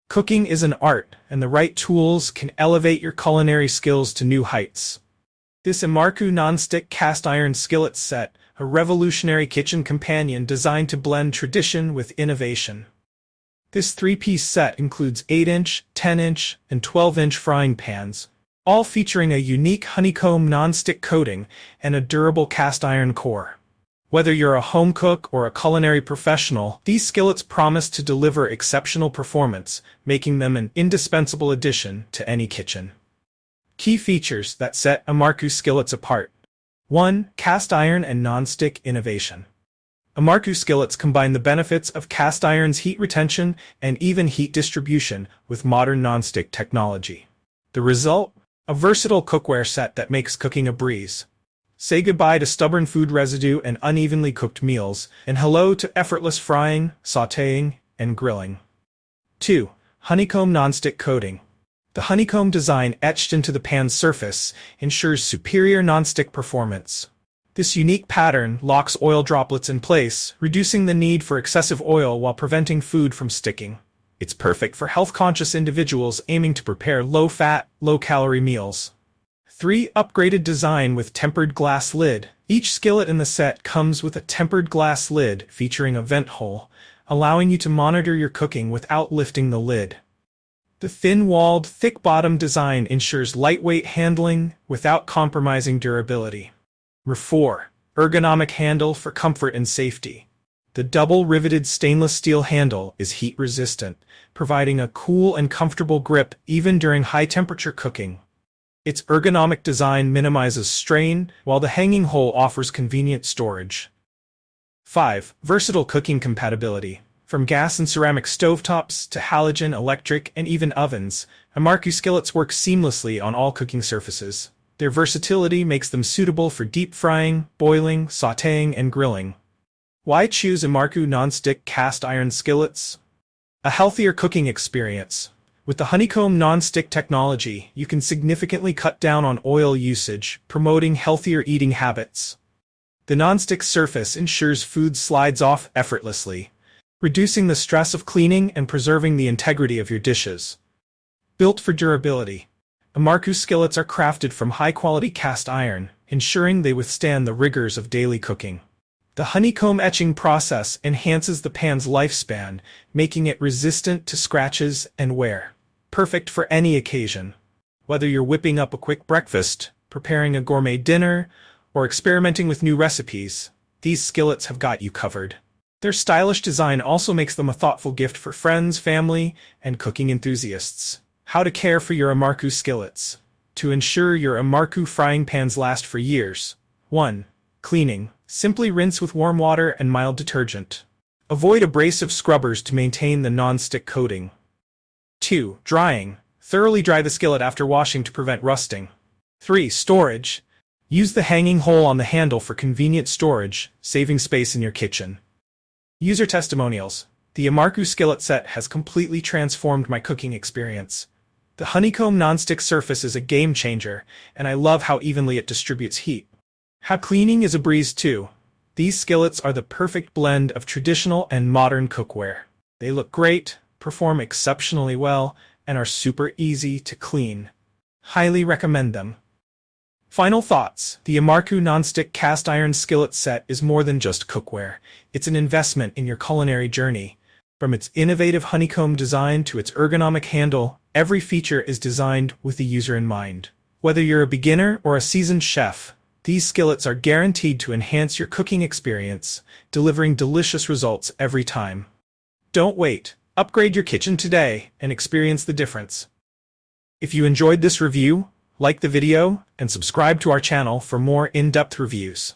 Cooking is an art, and the right tools can elevate your culinary skills to new heights. This Imarku non-stick cast iron skillet set, a revolutionary kitchen companion designed to blend tradition with innovation. This three-piece set includes 8-inch, 10-inch, and 12-inch frying pans, all featuring a unique honeycomb non-stick coating and a durable cast iron core. Whether you're a home cook or a culinary professional, these skillets promise to deliver exceptional performance, making them an indispensable addition to any kitchen. Key features that set Imarku skillets apart. 1. Cast iron and non-stick innovation. Imarku skillets combine the benefits of cast iron's heat retention and even heat distribution with modern non-stick technology. The result? A versatile cookware set that makes cooking a breeze. Say goodbye to stubborn food residue and unevenly cooked meals, and hello to effortless frying, sautéing, and grilling. 2. Honeycomb non-stick coating. The honeycomb design etched into the pan's surface ensures superior non-stick performance. This unique pattern locks oil droplets in place, reducing the need for excessive oil while preventing food from sticking. It's perfect for health-conscious individuals aiming to prepare low-fat, low-calorie meals. 3. Upgraded design with tempered glass lid. Each skillet in the set comes with a tempered glass lid featuring a vent hole, allowing you to monitor your cooking without lifting the lid. The thin-walled, thick-bottom design ensures lightweight handling without compromising durability. 4. Ergonomic handle for comfort and safety. The double-riveted stainless steel handle is heat-resistant, providing a cool and comfortable grip even during high-temperature cooking. Its ergonomic design minimizes strain, while the hanging hole offers convenient storage. 5. Versatile cooking compatibility. From gas and ceramic stovetops to halogen, electric, and even ovens, Imarku skillets work seamlessly on all cooking surfaces. Their versatility makes them suitable for deep frying, boiling, sautéing, and grilling. Why choose Imarku non-stick cast iron skillets? A healthier cooking experience. With the honeycomb non-stick technology, you can significantly cut down on oil usage, promoting healthier eating habits. The non-stick surface ensures food slides off effortlessly, reducing the stress of cleaning and preserving the integrity of your dishes. Built for durability. Imarku skillets are crafted from high-quality cast iron, ensuring they withstand the rigors of daily cooking. The honeycomb etching process enhances the pan's lifespan, making it resistant to scratches and wear. Perfect for any occasion. Whether you're whipping up a quick breakfast, preparing a gourmet dinner, or experimenting with new recipes, these skillets have got you covered. Their stylish design also makes them a thoughtful gift for friends, family, and cooking enthusiasts. How to care for your Imarku skillets. To ensure your Imarku frying pans last for years. 1. Cleaning. Simply rinse with warm water and mild detergent. Avoid abrasive scrubbers to maintain the non-stick coating. 2. Drying. Thoroughly dry the skillet after washing to prevent rusting. 3. Storage. Use the hanging hole on the handle for convenient storage, saving space in your kitchen. User testimonials. The Imarku skillet set has completely transformed my cooking experience. The honeycomb non-stick surface is a game changer, and I love how evenly it distributes heat. How cleaning is a breeze too. These skillets are the perfect blend of traditional and modern cookware. They look great, perform exceptionally well, and are super easy to clean. Highly recommend them. Final thoughts. The Imarku non-stick cast iron skillet set is more than just cookware. It's an investment in your culinary journey. From its innovative honeycomb design to its ergonomic handle, every feature is designed with the user in mind. Whether you're a beginner or a seasoned chef, these skillets are guaranteed to enhance your cooking experience, delivering delicious results every time. Don't wait. Upgrade your kitchen today and experience the difference. If you enjoyed this review, like the video and subscribe to our channel for more in-depth reviews.